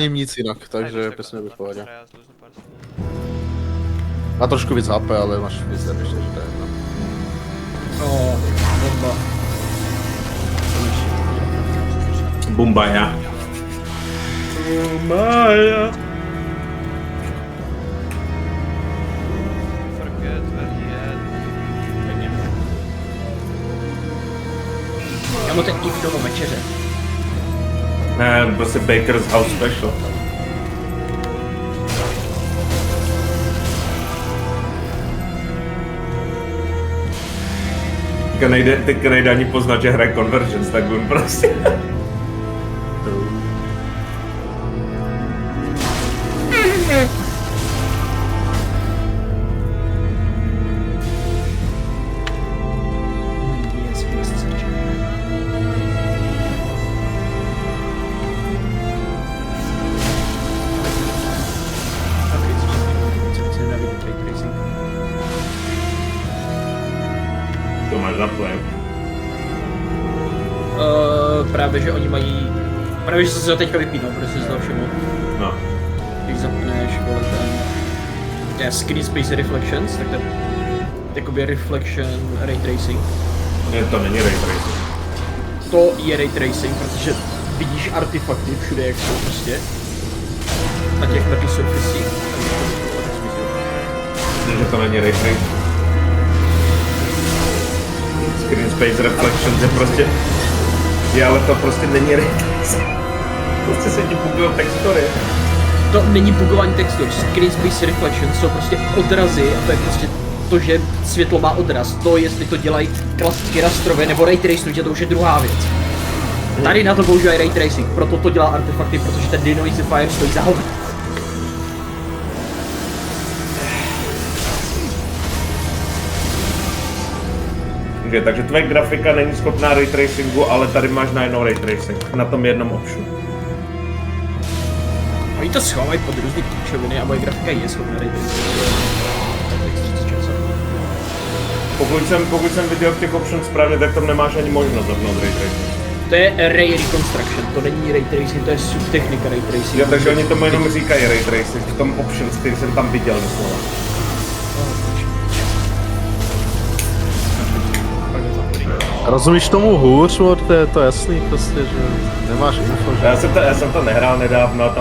Nevím nic jinak, takže bychom byli v pohodě. Já zluznu pár sekund. Má trošku víc HP, ale máš víc damage, takže to je jedno. Bomba. Bumbaja. Bumbaja. Forget where he had. Kámo, ten i domů večeře. Ne, prostě Baker's House Special. Teďka nejde ani poznat, že hraje Convergence, tak on prostě. To máš za play. Právě, že oni mají... Právě, že se to teďka vypínou, protože si to všemu. No. Když zapneš, vole, ten Screen Space Reflections, tak to je jakoby Reflection Ray Tracing. Ne, to není Ray Tracing. To je Ray Tracing, protože vidíš artefakty všude, jak jsou prostě. Na těch surfacích. Že to není Ray Tracing. Screen Space Reflections je prostě... Je, ale to prostě není Ray Tracing. Prostě se ti bugují textury. To není bugování textur, Screen Space Reflections jsou prostě odrazy a to je prostě to, že světlo má odraz. To, jestli to dělají klasicky rastrově nebo Ray Tracing, to už je druhá věc. Tady na to používají Ray Tracing, proto to dělá artefakty, protože ten denoisifier stojí za hovno. Takže tvoje grafika není schopná Ray Tracingu, ale tady máš najednou Ray Tracing, na tom jednom optionu. Oni to schovají pod různý píčoviny a moje grafika je schopná Ray Tracing. Pokud jsem viděl v těch options správně, tak tam nemáš ani možnost zapnout Ray Tracing. To je Ray Reconstruction, to není Ray Tracing, to je subtechnika Ray Tracing. Jo, takže oni tomu jenom říkají Ray Tracing v tom options, který jsem tam viděl doslova. Rozumíš tomu hůř, to je to jasný prostě, že nemáš info, že... Já jsem to nehrál nedávno a tam